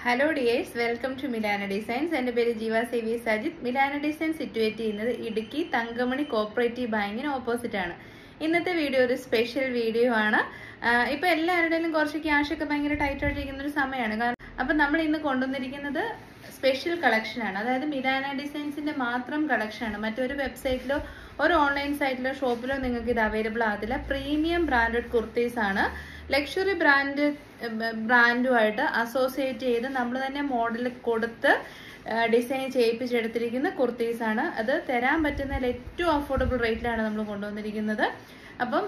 Hello dears, welcome to Milana Designs. എൻ്റെ പേര് ജീവ സേവി സജിത്. മിലാന ഡിസൈൻ സിറ്റുവേറ്റ് ചെയ്യുന്നത് ഇടുക്കി തങ്കമണി കോപ്പറേറ്റീവ് ബാങ്കിന് ഓപ്പോസിറ്റ് ആണ്. ഇന്നത്തെ വീഡിയോ ഒരു സ്പെഷ്യൽ വീഡിയോ ആണ്. ഇപ്പോൾ എല്ലാവരുടെയും കുറച്ച് ക്യാഷ് ഒക്കെ ഭയങ്കര ടൈറ്റ് ആയിട്ടിരിക്കുന്ന ഒരു സമയമാണ്. അപ്പം നമ്മൾ ഇന്ന് കൊണ്ടുവന്നിരിക്കുന്നത് സ്പെഷ്യൽ കളക്ഷൻ ആണ്. അതായത് മിലാന ഡിസൈൻസിന്റെ മാത്രം കളക്ഷൻ ആണ്. മറ്റൊരു വെബ്സൈറ്റിലോ ഒരു ഓൺലൈൻ സൈറ്റിലോ ഷോപ്പിലോ നിങ്ങൾക്ക് ഇത് അവൈലബിൾ ആകത്തില്ല. പ്രീമിയം ബ്രാൻഡഡ് കുർത്തീസ് ആണ്. ലക്ഷറി ബ്രാൻഡുമായിട്ട് അസോസിയേറ്റ് ചെയ്ത് നമ്മൾ തന്നെ മോഡൽ കൊടുത്ത് ഡിസൈൻ ചെയ്യിപ്പിച്ചെടുത്തിരിക്കുന്ന കുർത്തീസ് ആണ്. അത് തരാൻ പറ്റുന്ന ഏറ്റവും അഫോർഡബിൾ റേറ്റിലാണ് നമ്മൾ കൊണ്ടുവന്നിരിക്കുന്നത്. അപ്പം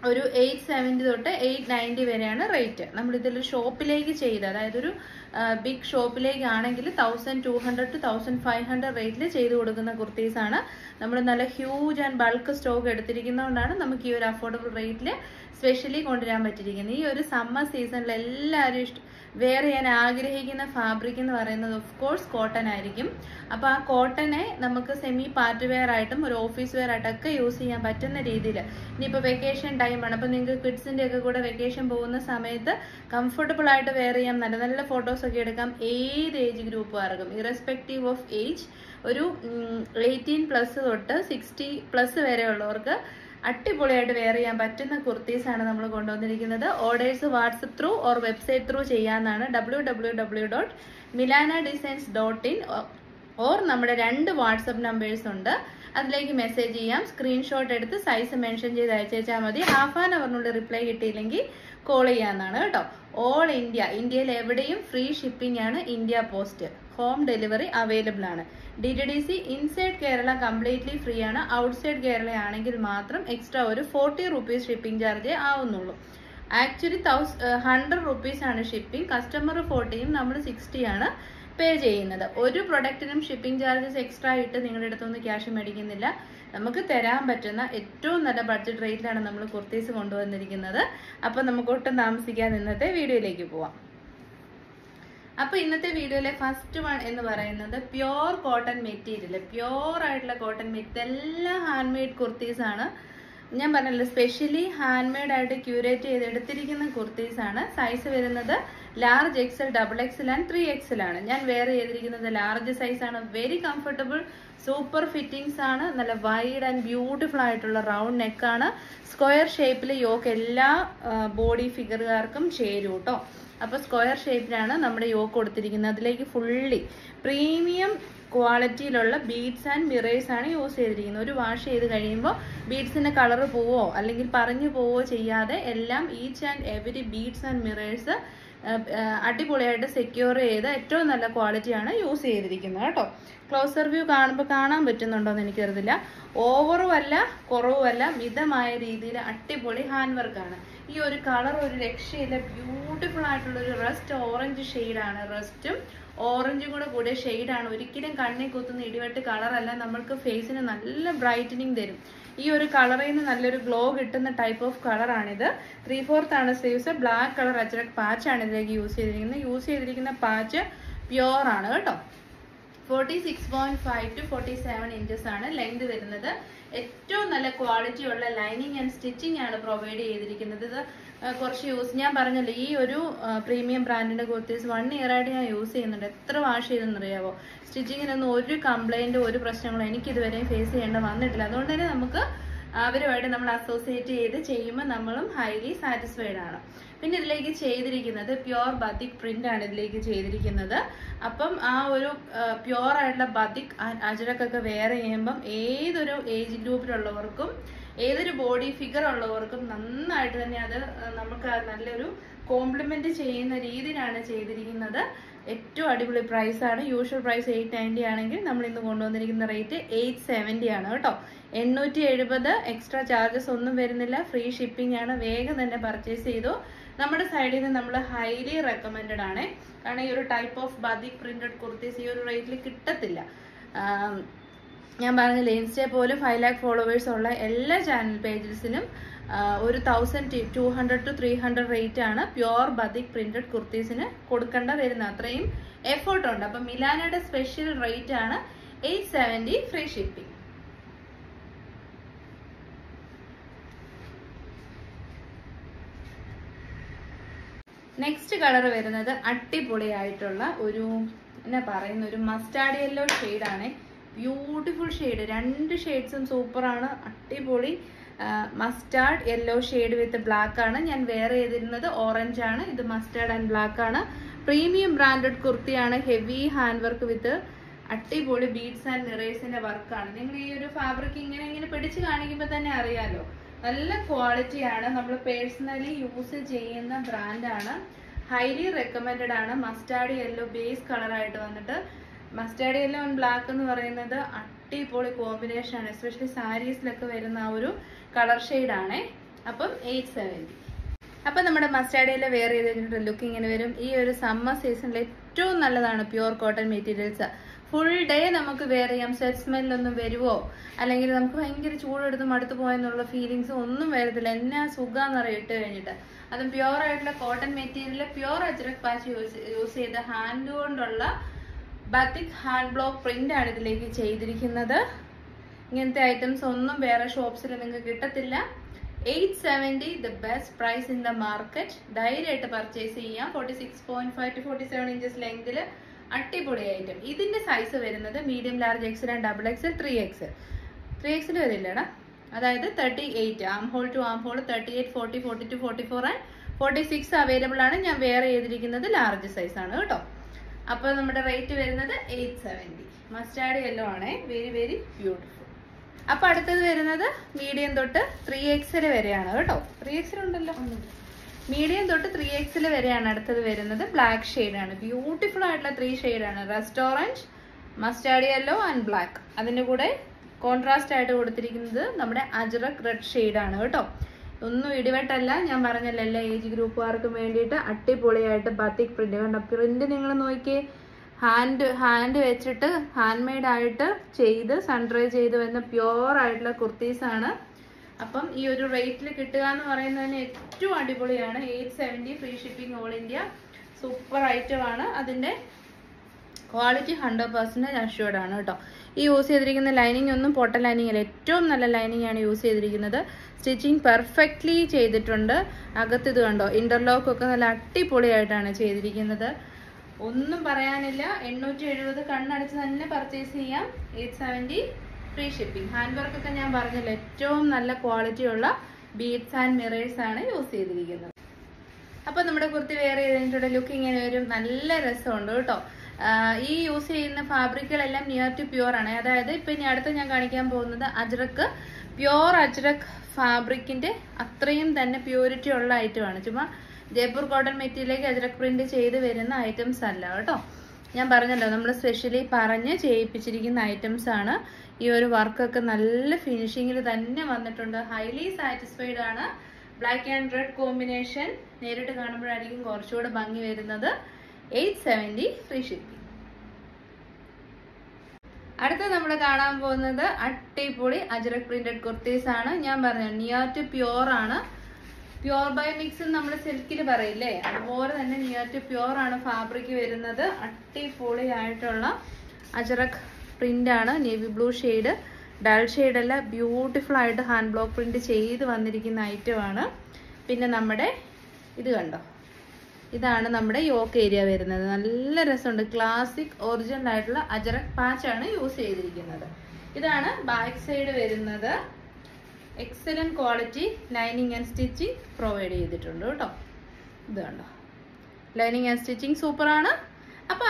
ഒരു 870 തൊട്ട് 890 വരെയാണ് റേറ്റ്. നമ്മൾ ഇതിൽ ഷോപ്പിലേക്ക് ചെയ്ത്, അതായത് ഒരു ബിഗ് ഷോപ്പിലേക്കാണെങ്കിൽ 1200 to 1500 റേറ്റിൽ ചെയ്ത് കൊടുക്കുന്ന കുർത്തീസ് ആണ്. നമ്മൾ നല്ല ഹ്യൂജ് ആൻഡ് ബൾക്ക് സ്റ്റോക്ക് എടുത്തിരിക്കുന്നതുകൊണ്ടാണ് നമുക്ക് ഈ ഒരു അഫോർഡബിൾ റേറ്റിൽ സ്പെഷ്യലി കൊണ്ടുവരാൻ പറ്റിയിരിക്കുന്നത്. ഈ ഒരു സമ്മർ സീസണിൽ എല്ലാവരും വെയർ ചെയ്യാൻ ആഗ്രഹിക്കുന്ന ഫാബ്രിക് എന്ന് പറയുന്നത് ഓഫ് കോഴ്സ് കോട്ടൺ ആയിരിക്കും. അപ്പോൾ ആ കോട്ടനെ നമുക്ക് സെമി പാർട്ടി വെയർ ആയിട്ടും ഒരു ഓഫീസ് വെയർ ആയിട്ടൊക്കെ യൂസ് ചെയ്യാൻ പറ്റുന്ന രീതിയിൽ, ഇനിയിപ്പോൾ വെക്കേഷൻ ടൈമാണ്, അപ്പോൾ നിങ്ങൾക്ക് കിഡ്സിൻ്റെ ഒക്കെ കൂടെ വെക്കേഷൻ പോകുന്ന സമയത്ത് കംഫർട്ടബിൾ ആയിട്ട് വെയർ ചെയ്യാൻ നല്ല നല്ല ഫോട്ടോസ് ഒക്കെ എടുക്കാം. ഏത് ഏജ് ഗ്രൂപ്പുകാർക്കും ഇറസ്പെക്റ്റീവ് ഓഫ് ഏജ്, ഒരു 18+ തൊട്ട് 60+ വരെ ഉള്ളവർക്ക് അടിപൊളിയായിട്ട് വെയർ ചെയ്യാൻ പറ്റുന്ന കുർത്തീസ് ആണ് നമ്മൾ കൊണ്ടുവന്നിരിക്കുന്നത്. Orders WhatsApp through or website through ചെയ്യാവുന്നതാണ്. www.milanadesigns.in ഓർ നമ്മുടെ 2 വാട്സപ്പ് നമ്പേഴ്സ് ഉണ്ട്. അതിലേക്ക് മെസ്സേജ് ചെയ്യാം. സ്ക്രീൻഷോട്ട് എടുത്ത് സൈസ് മെൻഷൻ ചെയ്ത് അയച്ചാൽ മതി. ഹാഫ് ആൻ അവറിനുള്ളിൽ റിപ്ലൈ കിട്ടിയില്ലെങ്കിൽ കോൾ ചെയ്യാവുന്നതാണ് കേട്ടോ. ഓൾ ഇന്ത്യയിൽ എവിടെയും ഫ്രീ ഷിപ്പിംഗ് ആണ്. India post home delivery available ആണ്. DTDC inside Kerala completely free ആണ്. ഔട്ട്സൈഡ് കേരള ആണെങ്കിൽ മാത്രം എക്സ്ട്രാ ഒരു 40 rupees ഷിപ്പിംഗ് ചാർജ് ആവുന്നുള്ളൂ. ആക്ച്വലി 100 rupees ആണ് ഷിപ്പിംഗ്. കസ്റ്റമർ 40യും നമ്മൾ 60 ആണ് പേ ചെയ്യുന്നത്. ഒരു പ്രൊഡക്റ്റിനും ഷിപ്പിംഗ് ചാർജസ് എക്സ്ട്രാ ഇട്ട് നിങ്ങളുടെ അടുത്തൊന്നും ക്യാഷ് മേടിക്കുന്നില്ല. നമുക്ക് തരാൻ പറ്റുന്ന ഏറ്റവും നല്ല ബഡ്ജറ്റ് റേറ്റിലാണ് നമ്മൾ കുർത്തീസ് കൊണ്ടുവന്നിരിക്കുന്നത്. അപ്പം നമുക്ക് ഒട്ടും താമസിക്കാതെ ഇന്നത്തെ വീഡിയോയിലേക്ക് പോവാം. അപ്പോൾ ഇന്നത്തെ വീഡിയോയിലെ ഫസ്റ്റ് വൺ എന്ന് പറയുന്നത് പ്യോർ കോട്ടൺ മെറ്റീരിയൽ, പ്യോർ ആയിട്ടുള്ള കോട്ടൺ മെറ്റീരിയൽ, എല്ലാം ഹാൻഡ് മെയ്ഡ് കുർത്തീസ് ആണ്. ഞാൻ പറഞ്ഞല്ലോ, സ്പെഷ്യലി ഹാൻഡ് മെയ്ഡ് ആയിട്ട് ക്യൂരേറ്റ് ചെയ്ത് എടുത്തിരിക്കുന്ന കുർത്തീസ് ആണ്. സൈസ് വരുന്നത് large XL, XXL and 3XL ആണ്. ഞാൻ വെയർ ചെയ്തിരിക്കുന്നത് ലാർജ് സൈസ് ആണ്. വെരി കംഫർട്ടബിൾ, സൂപ്പർ ഫിറ്റിംഗ്സ് ആണ്. നല്ല വൈഡ് ആൻഡ് ബ്യൂട്ടിഫുൾ ആയിട്ടുള്ള റൗണ്ട് നെക്കാണ്. സ്ക്വയർ ഷേപ്പിൽ യോക്ക് എല്ലാ ബോഡി ഫിഗറുകാർക്കും ചേരും കേട്ടോ. അപ്പോൾ സ്ക്വയർ ഷേപ്പിലാണ് നമ്മുടെ യോക്ക് കൊടുത്തിരിക്കുന്നത്. അതിലേക്ക് ഫുള്ളി പ്രീമിയം ക്വാളിറ്റിയിലുള്ള ബീഡ്സ് ആൻഡ് മിറേഴ്സ് ആണ് യൂസ് ചെയ്തിരിക്കുന്നത്. ഒരു വാഷ് ചെയ്ത് കഴിയുമ്പോൾ ബീഡ്സിന്റെ കളർ പോവോ അല്ലെങ്കിൽ പറഞ്ഞു പോവോ ചെയ്യാതെ എല്ലാം each and every beads and mirrors അടിപൊളിയായിട്ട് സെക്യൂർ ചെയ്ത് ഏറ്റവും നല്ല ക്വാളിറ്റിയാണ് യൂസ് ചെയ്തിരിക്കുന്നത് കേട്ടോ. ക്ലോസർ വ്യൂ കാണുമ്പോൾ കാണാൻ പറ്റുന്നുണ്ടോ എന്ന് എനിക്കറിയില്ല. ഓവറും അല്ല കുറവുമല്ല, മിതമായ രീതിയിൽ അടിപൊളി ഹാൻഡ് വർക്കാണ്. ഈ ഒരു കളർ ഒരു രക്ഷയില്ല. ബ്യൂട്ടിഫുൾ ആയിട്ടുള്ള ഒരു റസ്റ്റ് ഓറഞ്ച് ഷെയ്ഡാണ്. റസ്റ്റും ഓറഞ്ചും കൂടെ കൂടിയ ഷെയ്ഡാണ്. ഒരിക്കലും കണ്ണിൽ കുത്തുന്ന ഇടിവെട്ട് കളറല്ല. നമ്മൾക്ക് ഫേസിന് നല്ല ബ്രൈറ്റനിങ് തരും. ഈ ഒരു കളറിൽ നിന്ന് നല്ലൊരു ഗ്ലോ കിട്ടുന്ന ടൈപ്പ് ഓഫ് കളറാണിത്. 3/4 ആണ് സ്ലീവ്സ്. ബ്ലാക്ക് കളർ അച്ചടക്ക് പാച്ചാണ് ഇതിലേക്ക് യൂസ് ചെയ്തിരിക്കുന്ന പാച്ച് പ്യോർ ആണ് കേട്ടോ. 46.5 to 47 inches ആണ് ലെങ്ത് വരുന്നത്. ഏറ്റവും നല്ല ക്വാളിറ്റി ഉള്ള ലൈനിങ് ആൻഡ് സ്റ്റിച്ചിങ് ആണ് പ്രൊവൈഡ് ചെയ്തിരിക്കുന്നത്. ഇത് കുറച്ച് ഞാൻ പറഞ്ഞല്ലോ, ഈ ഒരു പ്രീമിയം ബ്രാൻഡിന്റെ കുർത്തീസ് 1 year ആയിട്ട് ഞാൻ യൂസ് ചെയ്യുന്നുണ്ട്. എത്ര വാഷ് ചെയ്തെന്നറിയാവോ? സ്റ്റിച്ചിങ്ങിനൊന്നും ഒരു കംപ്ലൈൻറ്റോ ഒരു പ്രശ്നങ്ങളോ എനിക്ക് ഇതുവരെയും ഫേസ് ചെയ്യേണ്ട വന്നിട്ടില്ല. അതുകൊണ്ട് തന്നെ നമുക്ക് അവരുമായിട്ട് നമ്മൾ അസോസിയേറ്റ് ചെയ്ത് ചെയ്യുമ്പോൾ നമ്മളും ഹൈലി സാറ്റിസ്ഫൈഡ് ആണ്. പിന്നെ ഇതിലേക്ക് ചെയ്തിരിക്കുന്നത് പ്യോർ ബത്തിക് പ്രിന്റ് ആണ് ഇതിലേക്ക് ചെയ്തിരിക്കുന്നത്. അപ്പം ആ ഒരു പ്യോർ ആയിട്ടുള്ള ബത്തിക് അജരക്കൊക്കെ വെയർ ചെയ്യുമ്പം ഏതൊരു ഏജ് ഗ്രൂപ്പിലുള്ളവർക്കും ഏതൊരു ബോഡി ഫിഗർ ഉള്ളവർക്കും നന്നായിട്ട് തന്നെ അത് നമുക്ക് നല്ലൊരു കോംപ്ലിമെന്റ് ചെയ്യുന്ന രീതിയിലാണ് ചെയ്തിരിക്കുന്നത്. ഏറ്റവും അടിപൊളി പ്രൈസ് ആണ്. യൂഷ്വൽ പ്രൈസ് 890 ആണെങ്കിൽ നമ്മൾ ഇന്ന് കൊണ്ടുവന്നിരിക്കുന്ന റേറ്റ് 870 ആണ് കേട്ടോ. 870 എക്സ്ട്രാ ചാർജസ് ഒന്നും വരുന്നില്ല. ഫ്രീ ഷിപ്പിംഗ് ആണ്. വേഗം തന്നെ പർച്ചേസ് ചെയ്തു. നമ്മുടെ സൈഡിൽ നിന്ന് നമ്മൾ ഹൈലി റെക്കമെൻഡഡ് ആണ്. കാരണം ഈ ഒരു type of batik printed kurtis ഈ ഒരു റേറ്റിൽ കിട്ടത്തില്ല. ഞാൻ പറഞ്ഞില്ല, ഇൻസ്റ്റയിൽ പോലും 5 lakh ഫോളോവേഴ്സ് ഉള്ള എല്ലാ ചാനൽ പേജസിനും ഒരു 1200 to 300 റേറ്റ് ആണ് പ്യോർ ബത്തിക് പ്രിന്റഡ് കുർത്തീസിന് കൊടുക്കേണ്ട വരുന്നത്. അത്രയും എഫേർട്ട് ഉണ്ട്. അപ്പം മിലാനയുടെ സ്പെഷ്യൽ റേറ്റ് ആണ് 870 ഫ്രീ ഷിപ്പിംഗ്. നെക്സ്റ്റ് കളർ വരുന്നത് അടിപൊളിയായിട്ടുള്ള ഒരു എന്നാ പറയുന്ന ഒരു മസ്റ്റാർഡ് യെല്ലോ ഷെയ്ഡാണ്. ബ്യൂട്ടിഫുൾ ഷെയ്ഡ്, രണ്ട് ഷെയ്ഡ്സും സൂപ്പറാണ്. അടിപൊളി മസ്റ്റാർഡ് യെല്ലോ ഷെയ്ഡ് വിത്ത് ബ്ലാക്ക് ആണ്. ഞാൻ വെയർ ചെയ്തിരുന്നത് ഓറഞ്ച് ആണ്. ഇത് മസ്റ്റാർഡ് ആൻഡ് ബ്ലാക്ക് ആണ്. പ്രീമിയം ബ്രാൻഡഡ് കുർത്തിയാണ്. ഹെവി ഹാൻഡ് വർക്ക് വിത്ത് അടിപൊളി ബീഡ്സ് ആൻഡ് മിറേഴ്സിന്റെ വർക്കാണ്. നിങ്ങൾ ഈ ഒരു ഫാബ്രിക് ഇങ്ങനെ പിടിച്ച് കാണിക്കുമ്പോൾ തന്നെ അറിയാലോ, നല്ല ക്വാളിറ്റിയാണ്. നമ്മൾ പേഴ്സണലി യൂസ് ചെയ്യുന്ന ബ്രാൻഡാണ്. ഹൈലി റെക്കമെൻഡഡ് ആണ്. മസ്റ്റാർഡ് യെല്ലോ ബേസ് കളറായിട്ട് വന്നിട്ട് മസ്റ്റാർഡ് യെല്ലോ ആൻഡ് ബ്ലാക്ക് എന്ന് പറയുന്നത് അടിപൊളി കോമ്പിനേഷൻ ആണ്. എസ്പെഷ്യലി സാരീസിലൊക്കെ വരുന്ന ആ ഒരു കളർ ഷെയ്ഡാണേ. അപ്പം 870. അപ്പം നമ്മുടെ മസ്റ്റാർഡ് യെല്ലോ വെയർ ചെയ്തിട്ട് ലുക്ക് ഇങ്ങനെ വരും. ഈ ഒരു സമ്മർ സീസണിൽ ഏറ്റവും നല്ലതാണ് pure cotton materials. Full day നമുക്ക് വെയർ ചെയ്യാം. സ്വെറ്റ് സ്മെല്ലൊന്നും വരുമോ അല്ലെങ്കിൽ നമുക്ക് ഭയങ്കര ചൂടെടുത്ത് മടുത്ത് പോയെന്നുള്ള ഫീലിങ്സ് ഒന്നും വരത്തില്ല. എന്നാ സുഖാന്നറിയാം ഇട്ട് കഴിഞ്ഞിട്ട്. അതും പ്യുവർ ആയിട്ടുള്ള cotton material, pure ajrak patch use ചെയ്ത ഹാൻഡ് കൊണ്ടുള്ള ബാത്തിക് ഹാൻഡ് ബ്ലോക്ക് പ്രിന്റ് ആണ് ഇതിലേക്ക് ചെയ്തിരിക്കുന്നത്. ഇങ്ങനത്തെ ഐറ്റംസ് ഒന്നും വേറെ ഷോപ്സിൽ നിങ്ങൾക്ക് കിട്ടത്തില്ല. 870 the best price in the market. ധൈര്യമായിട്ട് പർച്ചേസ് ചെയ്യാം. 46.5 to 47 ഇഞ്ചസ് ലെങ്തിൽ അടിപൊളി ഐറ്റം. ഇതിന്റെ സൈസ് വരുന്നത് medium, large, XL and double XL, 3XL. 3XL വരില്ലടാ. അതായത് 38 armhole to armhole, 38, 40, 42, 44 and 46 available ആണ്. ഞാൻ വെയർ ചെയ്തിരിക്കുന്നത് ലാർജ് സൈസ് ആണ് കേട്ടോ. അപ്പോൾ നമ്മുടെ റേറ്റ് വരുന്നത് 870. മസ്റ്റാർഡ് യെല്ലോ ആണ്. Very very beautiful. അപ്പൊ അടുത്തത് വരുന്നത് മീഡിയം തൊട്ട് 3XL വരെയാണ് കേട്ടോ. 3XL ഉണ്ടല്ലോ. മീഡിയം തൊട്ട് 3XL വരെയാണ് അടുത്തത് വരുന്നത്. ബ്ലാക്ക് ഷെയ്ഡാണ്. ബ്യൂട്ടിഫുൾ ആയിട്ടുള്ള 3 ഷെയ്ഡാണ്. Restaurant, mustard yellow and black. അതിൻ്റെ കൂടെ കോൺട്രാസ്റ്റ് ആയിട്ട് കൊടുത്തിരിക്കുന്നത് നമ്മുടെ അജ്രക് റെഡ് ഷെയ്ഡാണ് കേട്ടോ. ഒന്നും ഇടിവെട്ടല്ല. ഞാൻ പറഞ്ഞല്ലോ, എല്ലാ ഏജ് ഗ്രൂപ്പുകാർക്കും വേണ്ടിയിട്ട് അടിപൊളിയായിട്ട് ബാത്തിക് പ്രിന്റ്. കണ്ട പ്രിന്റ് നിങ്ങൾ നോക്കിയേ. ഹാൻഡ് വെച്ചിട്ട് ഹാൻഡ് മെയ്ഡ് ആയിട്ട് ചെയ്ത് സൺഡ്രൈ ചെയ്ത് വരുന്ന പ്യുവർ ആയിട്ടുള്ള കുർത്തീസാണ്. അപ്പം ഈ ഒരു റേറ്റിൽ കിട്ടുക എന്ന് പറയുന്നതിന് ഏറ്റവും അടിപൊളിയാണ്. 870 free shipping all India. Super item ആണ്. അതിന്റെ ക്വാളിറ്റി 100% അഷ്യൂർഡ് ആണ് കേട്ടോ. ഈ യൂസ് ചെയ്തിരിക്കുന്ന ലൈനിങ് ഒന്നും പൊട്ട ലൈനിങ് അല്ല. ഏറ്റവും നല്ല ലൈനിങ് ആണ് യൂസ് ചെയ്തിരിക്കുന്നത്. സ്റ്റിച്ചിങ് പെർഫെക്റ്റ്ലി ചെയ്തിട്ടുണ്ട്. അകത്ത് ഇത് കണ്ടോ, ഇന്റർലോക്ക് ഒക്കെ നല്ല അടിപൊളിയായിട്ടാണ് ചെയ്തിരിക്കുന്നത്. ഒന്നും പറയാനില്ല. 870 കണ്ണടച്ച് തന്നെ പർച്ചേസ് ചെയ്യാം. 870 ഫ്രീ ഷിപ്പിംഗ്. ഹാൻഡ് വർക്ക് ഒക്കെ ഞാൻ പറഞ്ഞല്ലോ, ഏറ്റവും നല്ല ക്വാളിറ്റിയുള്ള ബീഡ്സ് ആൻഡ് മിറേഴ്സ് ആണ് യൂസ് ചെയ്തിരിക്കുന്നത്. അപ്പൊ നമ്മുടെ കുർത്തി വെയർ ചെയ്തിട്ടുള്ള ലുക്ക് ഇങ്ങനെ വരും. നല്ല രസമുണ്ട് കേട്ടോ. ഈ യൂസ് ചെയ്യുന്ന ഫാബ്രിക്കുകളെല്ലാം നിയർ ടു പ്യുവർ ആണ്. അതായത് ഇപ്പൊ ഇനി അടുത്ത് ഞാൻ കാണിക്കാൻ പോകുന്നത് അജ്രക്, പ്യുവർ അജ്രക് ഫാബ്രിക്കിന്റെ അത്രയും തന്നെ പ്യൂരിറ്റി ഉള്ള ഐറ്റമാണ്. ചുമ്മാ ജയ്പൂർ കോട്ടൺ മെറ്റീരിയലിലേക്ക് അജ്രക് പ്രിന്റ് ചെയ്ത് വരുന്ന ഐറ്റംസ് അല്ല കേട്ടോ. ഞാൻ പറഞ്ഞല്ലോ, നമ്മൾ സ്പെഷ്യലി പറഞ്ഞ് ചെയ്യിപ്പിച്ചിരിക്കുന്ന ഐറ്റംസ് ആണ്. ഈ ഒരു വർക്കൊക്കെ നല്ല ഫിനിഷിങ്ങിൽ തന്നെ വന്നിട്ടുണ്ട്. ഹൈലി സാറ്റിസ്ഫൈഡ് ആണ്. ബ്ലാക്ക് ആൻഡ് റെഡ് കോമ്പിനേഷൻ നേരിട്ട് കാണുമ്പോഴായിരിക്കും കുറച്ചുകൂടെ ഭംഗി വരുന്നത്. 870 ഫ്രീ ഷിപ്പിംഗ്. അടുത്ത നമ്മൾ കാണാൻ പോകുന്നത് അടിപൊളി അജ്രക് പ്രിന്റഡ് കുർത്തീസ് ആണ്. ഞാൻ പറഞ്ഞു നിയർ ടു പ്യുവർ ആണ്. പ്യുവർ ബൈ മിക്സ് നമ്മൾ സിൽക്കിൽ പറയില്ലേ, അതുപോലെ തന്നെ നിയർ ടു പ്യുവർ ആണ് ഫാബ്രിക് വരുന്നത്. അടിപൊളി ആയിട്ടുള്ള അജ്രക് പ്രിന്റ് ആണ്. Navy blue shade, dull shade അല്ല, ബ്യൂട്ടിഫുൾ ആയിട്ട് ഹാൻഡ് ബ്ലോക്ക് പ്രിന്റ് ചെയ്ത് വന്നിരിക്കുന്ന ഐറ്റം ആണ്. പിന്നെ നമ്മുടെ ഇത് കണ്ടോ, ഇതാണ് നമ്മുടെ യോക്ക് ഏരിയ വരുന്നത്. നല്ല രസമുണ്ട്. ക്ലാസിക് ഒറിജിനൽ ആയിട്ടുള്ള അജ്രക് പാച്ച് ആണ് യൂസ് ചെയ്തിരിക്കുന്നത്. ഇതാണ് ബാക്ക് സൈഡ് വരുന്നത്. Excellent quality lining and stitching provide ചെയ്തിട്ടുണ്ട് കേട്ടോ. ഇത് കണ്ടോ, ലൈനിങ് ആൻഡ് സ്റ്റിച്ചിങ് സൂപ്പർ ആണ്. അപ്പൊ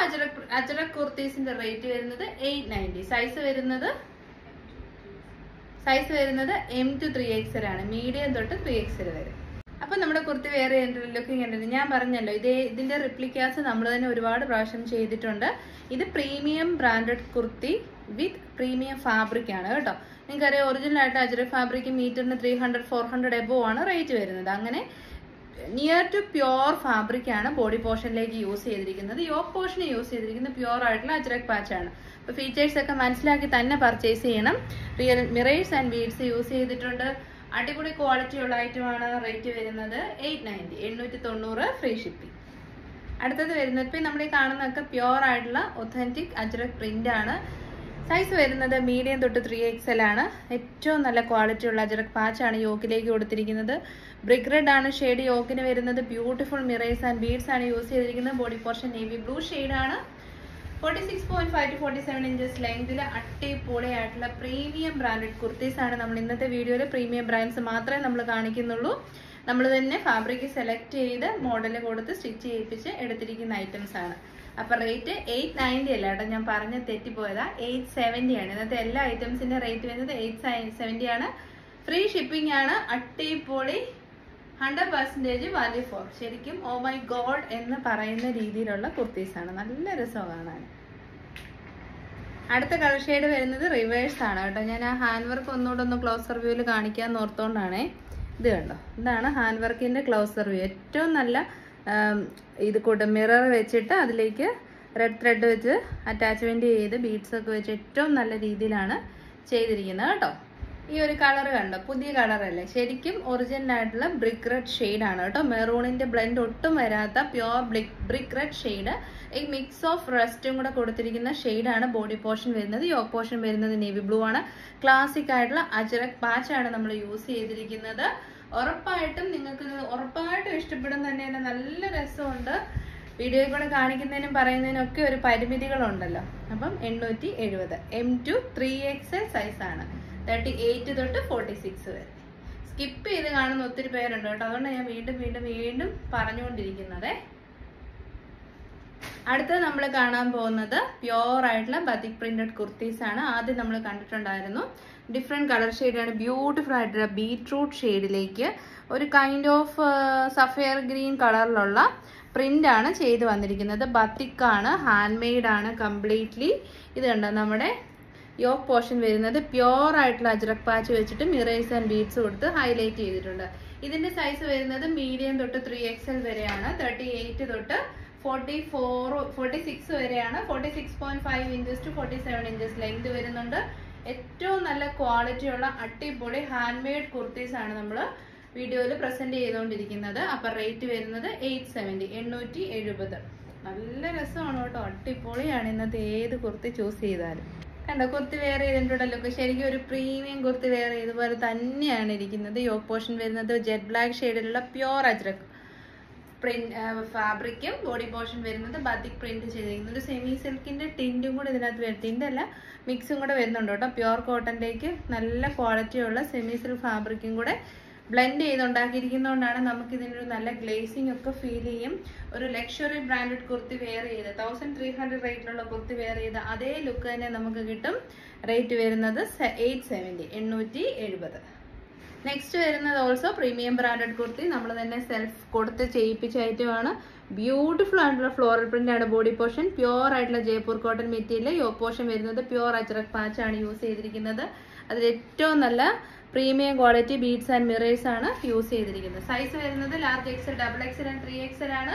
അജ്രക് കുർത്തീസിന്റെ റേറ്റ് വരുന്നത് 890. സൈസ് വരുന്നത് M to 3XL ആണ്. മീഡിയം തൊട്ട് 3XL വരെ. അപ്പൊ നമ്മുടെ കുർത്തി വെയർ ചെയ്തിട്ടുള്ള ലുക്കിംഗ് കണ്ടിട്ട് ഞാൻ പറഞ്ഞല്ലോ, ഇതിന്റെ റിപ്ലിക്കാസ് നമ്മൾ തന്നെ ഒരുപാട് പ്രാവശ്യം ചെയ്തിട്ടുണ്ട്. ഇത് പ്രീമിയം ബ്രാൻഡഡ് കുർത്തി വിത്ത് പ്രീമിയം ഫാബ്രിക് ആണ് കേട്ടോ. നിങ്ങൾക്കറിയാം, ഒറിജിനൽ ആയിട്ട് അജ്രക് ഫാബ്രിക് മീറ്ററിന് 300-400 എബോ ആണ് റേറ്റ് വരുന്നത്. അങ്ങനെ നിയർ ടു പ്യുവർ ഫാബ്രിക് ആണ് ബോഡി പോർഷനിലേക്ക് യൂസ് ചെയ്തിരിക്കുന്നത്. യോക്ക് പോർഷന് യൂസ് ചെയ്തിരിക്കുന്നത് പ്യുവർ ആയിട്ടുള്ള അജ്രക് പാച്ച് ആണ്. അപ്പൊ ഫീച്ചേഴ്സ് ഒക്കെ മനസ്സിലാക്കി തന്നെ പർച്ചേസ് ചെയ്യണം. Real mirrors and beads use ചെയ്തിട്ടുണ്ട്. അടിപൊളി ക്വാളിറ്റി ഉള്ള ഐറ്റമാണ്. റേറ്റ് വരുന്നത് 890, 890 ഫ്രീ ഷിപ്പിംഗ്. അടുത്തത് വരുന്നത് ഇപ്പം നമ്മൾ ഈ കാണുന്നതൊക്കെ പ്യുവർ ആയിട്ടുള്ള ഒത്തന്റിക് അജ്രക് പ്രിന്റ് ആണ്. സൈസ് വരുന്നത് മീഡിയം തൊട്ട് 3XL ആണ്. ഏറ്റവും നല്ല ക്വാളിറ്റി ഉള്ള അജറക് പാച്ചാണ് യോക്കിലേക്ക് കൊടുത്തിരിക്കുന്നത്. ബ്രിക്ക് റെഡ് ആണ് ഷെയ്ഡ് യോക്കിന് വരുന്നത്. ബ്യൂട്ടിഫുൾ മിറേഴ്സ് ആൻഡ് ബീഡ്സ് ആണ് യൂസ് ചെയ്തിരിക്കുന്നത്. ബോഡി പോർഷൻ നേവി ബ്ലൂ ഷെയ്ഡാണ്. 46.5 to 47 ഇഞ്ചസ് ലെങ്തിൽ അടിപൊളിയായിട്ടുള്ള പ്രീമിയം ബ്രാൻഡഡ് കുർത്തീസ് ആണ് നമ്മൾ ഇന്നത്തെ വീഡിയോയിൽ. പ്രീമിയം ബ്രാൻഡ്സ് മാത്രമേ നമ്മൾ കാണിക്കുന്നുള്ളൂ. നമ്മൾ തന്നെ ഫാബ്രിക് സെലക്ട് ചെയ്ത് മോഡൽ കൊടുത്ത് സ്റ്റിച്ച് ചെയ്യിപ്പിച്ച് എടുത്തിരിക്കുന്ന ഐറ്റംസ് ആണ്. അപ്പോൾ റേറ്റ് 890 അല്ല കേട്ടോ, ഞാൻ പറഞ്ഞ തെറ്റിപ്പോയതാ. 870 ആണ്. ഇന്നത്തെ എല്ലാ ഐറ്റംസിന്റെ റേറ്റ് വരുന്നത് 870 ആണ്. ഫ്രീ ഷിപ്പിംഗ് ആണ്. അടിപൊളി 100% വാല്യൂ ഫോർ. ശരിക്കും ഓ മൈ ഗോഡ് എന്ന് പറയുന്ന രീതിയിലുള്ള കുർത്തീസ് ആണ്. നല്ല രസമാണ്. അടുത്ത കളർ ഷെയ്ഡ് വരുന്നത് റിവേഴ്സ് ആണ് കേട്ടോ. ഞാൻ ആ ഹാൻഡ് വർക്ക് ഒന്നുകൂടെ ഒന്ന് ക്ലോസർ വ്യൂവിൽ കാണിക്കാൻ ഓർത്തോണ്ടാണേ. ഇത് കണ്ടോ, ഇതാണ് ഹാൻഡ് വർക്കിന്റെ ക്ലോസർ വ്യൂ. ഏറ്റവും നല്ല ഇത് കൂട്ട് മിറർ വെച്ചിട്ട് അതിലേക്ക് റെഡ് ത്രെഡ് വെച്ച് അറ്റാച്ച്മെന്റ് ചെയ്ത് ബീഡ്സ് ഒക്കെ വെച്ച് ഏറ്റവും നല്ല രീതിയിലാണ് ചെയ്തിരിക്കുന്നത് കേട്ടോ. ഈ ഒരു കളർ കണ്ടോ, പുതിയ കളറല്ലേ, ശരിക്കും ഒറിജിനൽ ആയിട്ടുള്ള ബ്രിക്ക് റെഡ് ഷെയ്ഡ് ആണ് കേട്ടോ. മെറൂണിന്റെ ബ്ലെൻഡ് ഒട്ടും വരാത്ത പ്യോർ ബ്രിക്ക് റെഡ് ഷെയ്ഡ്. ഈ മിക്സ് ഓഫ് റസ്റ്റും കൂടെ കൊടുത്തിരിക്കുന്ന ഷെയ്ഡാണ്. ബോഡി പോർഷൻ വരുന്നത്, യോക്ക് പോർഷൻ വരുന്നത് നേവി ബ്ലൂ ആണ്. ക്ലാസിക് ആയിട്ടുള്ള അജറക് പാച്ചാണ് നമ്മൾ യൂസ് ചെയ്തിരിക്കുന്നത്. ഉറപ്പായിട്ടും നിങ്ങൾക്ക് ഉറപ്പായിട്ടും ഇഷ്ടപ്പെടും തന്നെയാണ്. നല്ല രസമുണ്ട്. വീഡിയോയിൽ കൂടെ കാണിക്കുന്നതിനും പറയുന്നതിനും ഒക്കെ ഒരു പരിമിതികളുണ്ടല്ലോ. അപ്പം 870 M2 3XL സൈസാണ്. 38 തൊട്ട് 46 വരെ. സ്കിപ്പ് ചെയ്ത് കാണുന്ന ഒത്തിരി പേരുണ്ട് കേട്ടോ, അതുകൊണ്ട് ഞാൻ വീണ്ടും പറഞ്ഞുകൊണ്ടിരിക്കുന്നത്. അടുത്തത് നമ്മൾ കാണാൻ പോകുന്നത് പ്യോർ ആയിട്ടുള്ള ബതിക് പ്രിന്റഡ് കുർത്തീസ് ആണ്. ആദ്യം നമ്മൾ കണ്ടിട്ടുണ്ടായിരുന്നു. ഡിഫറെന്റ് കളർ ഷെയ്ഡാണ്. ബ്യൂട്ടിഫുൾ ആയിട്ടുള്ള ബീട്രൂട്ട് ഷെയ്ഡിലേക്ക് ഒരു കൈൻഡ് ഓഫ് സഫയർ ഗ്രീൻ കളറിലുള്ള പ്രിന്റ് ആണ് ചെയ്ത് വന്നിരിക്കുന്നത്. ബത്തിക് ആണ്, ഹാൻഡ് മെയ്ഡ് ആണ് കംപ്ലീറ്റ്ലി. ഇത് കണ്ടോ, നമ്മുടെ യോക്ക് പോർഷൻ വരുന്നത് പ്യോർ ആയിട്ടുള്ള അജറക് പാച്ച് വെച്ചിട്ട് മിറേഴ്സ് ആൻഡ് ബീഡ്സ് കൊടുത്ത് ഹൈലൈറ്റ് ചെയ്തിട്ടുണ്ട്. ഇതിന്റെ സൈസ് വരുന്നത് മീഡിയം തൊട്ട് 3XL വരെയാണ്. 38 തൊട്ട് 46 വരെയാണ്. 46.5 ഇഞ്ചസ് ടു 47 ഇഞ്ചസ് ലെങ്ത് വരുന്നുണ്ട്. ഏറ്റവും നല്ല ക്വാളിറ്റി ഉള്ള അടിപൊളി ഹാൻഡ് മെയ്ഡ് കുർത്തീസ് ആണ് നമ്മൾ വീഡിയോയിൽ പ്രസന്റ് ചെയ്തുകൊണ്ടിരിക്കുന്നത്. അപ്പൊ റേറ്റ് വരുന്നത് 870. നല്ല രസമാണ് കേട്ടോ, അടിപൊളിയാണ്. ഇന്നത്തെ ഏത് കുർത്തി ചൂസ് ചെയ്താലും കണ്ടോ, കുർത്തി വെയർ ചെയ്തിട്ടുണ്ടല്ലോ. ശരിക്കും ഒരു പ്രീമിയം കുർത്തി വെയർ ചെയ്തപോലെ തന്നെയാണ് ഇരിക്കുന്നത്. യോക്ക് പോർഷൻ വരുന്നത് ജെറ്റ് ബ്ലാക്ക് ഷെയ്ഡിലുള്ള പ്യോർ അജ്രക് ഫാബ്രിക്കും ബോഡി പോർഷൻ വരുന്നത് ബതിക് പ്രിന്റ് ചെയ്തിരിക്കുന്നത്. സെമി സിൽക്കിന്റെ ടിൻറ്റും കൂടെ ഇതിനകത്ത് വരും. ടിൻറ്റല്ല, മിക്സും കൂടെ വരുന്നുണ്ട് കേട്ടോ. പ്യോർ കോട്ടണിലേക്ക് നല്ല ക്വാളിറ്റിയുള്ള സെമി സിൽക്ക് ഫാബ്രിക്കും കൂടെ ബ്ലെൻഡ് ചെയ്തുണ്ടാക്കിയിരിക്കുന്നതുകൊണ്ടാണ് നമുക്ക് ഇതിനൊരു നല്ല ഗ്ലേസിംഗ് ഒക്കെ ഫീൽ ചെയ്യും. ഒരു ലക്ഷറി ബ്രാൻഡഡ് കുർത്തി വെയർ ചെയ്ത് 1300 റേറ്റിലുള്ള കുർത്തി വെയർ ചെയ്ത് അതേ ലുക്ക് തന്നെ നമുക്ക് കിട്ടും. റേറ്റ് വരുന്നത് 870. നെക്സ്റ്റ് വരുന്നത് ഓൾസോ പ്രീമിയം ബ്രാൻഡഡ് കുർത്തി. നമ്മൾ തന്നെ സെൽഫ് കൊടുത്ത് ചെയ്യിപ്പിച്ച ഐറ്റമാണ്. ബ്യൂട്ടിഫുൾ ആയിട്ടുള്ള ഫ്ലോറൽ പ്രിന്റ് ആണ് ബോഡി പോർഷൻ. പ്യോർ ആയിട്ടുള്ള Jaipur cotton material. Yoke portion വരുന്നത് പ്യോർ അജ്രക് പാച്ച് ആണ് യൂസ് ചെയ്തിരിക്കുന്നത്. അതിൽ ഏറ്റവും നല്ല premium quality beads and mirrors ആണ് യൂസ് ചെയ്തിരിക്കുന്നത്. സൈസ് വരുന്നത് large XL, XXL and 3XL ആണ്.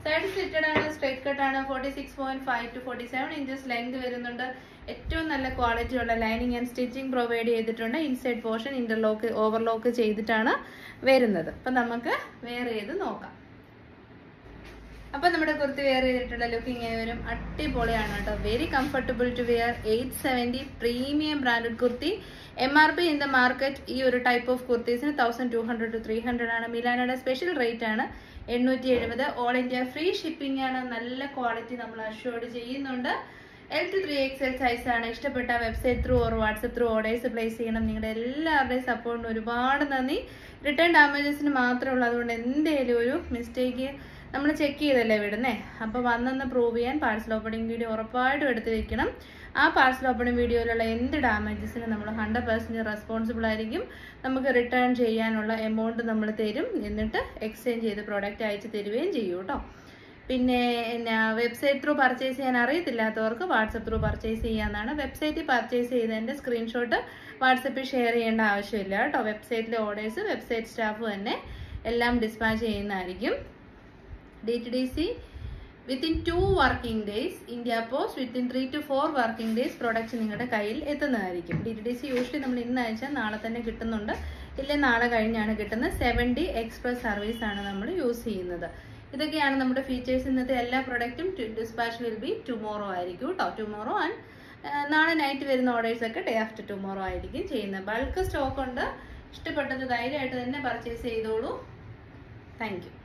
സൈഡ് സ്ലിറ്റഡ് ആണ്, സ്ട്രൈറ്റ് കട്ട് ആണ്. 46.5 to 47 ഇഞ്ചസ് ലെങ്ത് വരുന്നുണ്ട്. ഏറ്റവും നല്ല ക്വാളിറ്റി ഉള്ള ലൈനിങ് ആൻഡ് സ്റ്റിച്ചിങ് പ്രൊവൈഡ് ചെയ്തിട്ടുണ്ട്. ഇൻസൈഡ് പോർഷൻ ഇന്റർലോക്ക് ഓവർലോക്ക് ചെയ്തിട്ടാണ് വരുന്നത്. അപ്പൊ നമുക്ക് വെയർ ചെയ്ത് നോക്കാം. അപ്പൊ നമ്മുടെ കുർത്തി വെയർ ചെയ്തിട്ടുള്ള ലുക്ക് ഇങ്ങനെ വരും. അടിപൊളിയാണ് കേട്ടോ. Very comfortable to wear. 870 premium branded kurti. MRP in the market ഈ ഒരു ടൈപ്പ് ഓഫ് കുർത്തീസിന് 1200 to 300 ആണ്. മിലാനയുടെ സ്പെഷ്യൽ റേറ്റ് ആണ് 870. ഓൾ ഇന്ത്യ ഫ്രീ ഷിപ്പിംഗ് ആണ്. നല്ല ക്വാളിറ്റി നമ്മൾ അഷ്യൂർഡ് ചെയ്യുന്നുണ്ട്. L to 3XL സൈസ് ആണ്. ഇഷ്ടപ്പെട്ട website through or WhatsApp through orders place ചെയ്യണം. നിങ്ങളുടെ എല്ലാവരുടെയും സപ്പോർട്ടിന് ഒരുപാട് നന്ദി. റിട്ടേൺ ഡാമേജസിന് മാത്രമേ ഉള്ളൂ. അതുകൊണ്ട് എന്തെങ്കിലും ഒരു മിസ്റ്റേക്ക് നമ്മൾ ചെക്ക് ചെയ്തല്ലേ വിടുന്നേ. അപ്പോൾ വന്നെന്ന് പ്രൂവ് ചെയ്യാൻ പാർസൽ ഓപ്പണിംഗ് വീഡിയോ ഉറപ്പായിട്ടും എടുത്ത് വെക്കണം. ആ പാർസൽ ഓപ്പണിംഗ് വീഡിയോയിലുള്ള എന്ത് ഡാമേജസിന് നമ്മൾ 100% റെസ്പോൺസിബിൾ ആയിരിക്കും. നമുക്ക് റിട്ടേൺ ചെയ്യാനുള്ള എമൗണ്ട് നമ്മൾ തരും. എന്നിട്ട് എക്സ്ചേഞ്ച് ചെയ്ത് പ്രോഡക്റ്റ് അയച്ച് തരുകയും ചെയ്യും കേട്ടോ. പിന്നെ വെബ്സൈറ്റ് ത്രൂ പർച്ചേസ് ചെയ്യാൻ അറിയത്തില്ലാത്തവർക്ക് വാട്സപ്പ് ത്രൂ പർച്ചേസ് ചെയ്യാവുന്നതാണ്. വെബ്സൈറ്റിൽ പർച്ചേസ് ചെയ്തതിൻ്റെ സ്ക്രീൻഷോട്ട് വാട്സപ്പിൽ ഷെയർ ചെയ്യേണ്ട ആവശ്യമില്ല കേട്ടോ. വെബ്സൈറ്റിലെ ഓർഡേഴ്സ് വെബ്സൈറ്റ് സ്റ്റാഫ് തന്നെ എല്ലാം ഡിസ്പാച്ച് ചെയ്യുന്നതായിരിക്കും. DTDC within 2 working days, India Post within 3 to 4 working days product നിങ്ങളുടെ കയ്യിൽ എത്തുന്നതായിരിക്കും. DTDC യൂഷ്വലി നമ്മൾ ഇന്ന് അയച്ചാൽ നാളെ തന്നെ കിട്ടുന്നുണ്ട്, ഇല്ലെങ്കിൽ നാളെ കഴിഞ്ഞാണ് കിട്ടുന്നത്. 7D എക്സ്പ്രസ് സർവീസ് ആണ് നമ്മൾ യൂസ് ചെയ്യുന്നത്. ഇതൊക്കെയാണ് നമ്മുടെ ഫീച്ചേഴ്സ്. ഇന്നത്തെ എല്ലാ പ്രൊഡക്റ്റും ഡിസ്പാച്ച് വിൽ ബി ടുമോറോ ആയിരിക്കും കേട്ടോ. ടുമോറോ ആൻഡ് നാളെ നൈറ്റ് വരുന്ന ഓർഡേഴ്സൊക്കെ ഡേ ആഫ്റ്റർ ടുമോറോ ആയിരിക്കും ചെയ്യുന്നത്. ബൾക്ക് സ്റ്റോക്ക് ഉണ്ട്. ഇഷ്ടപ്പെട്ടത് ധൈര്യമായിട്ട് തന്നെ പർച്ചേസ് ചെയ്തോളൂ. Thank you.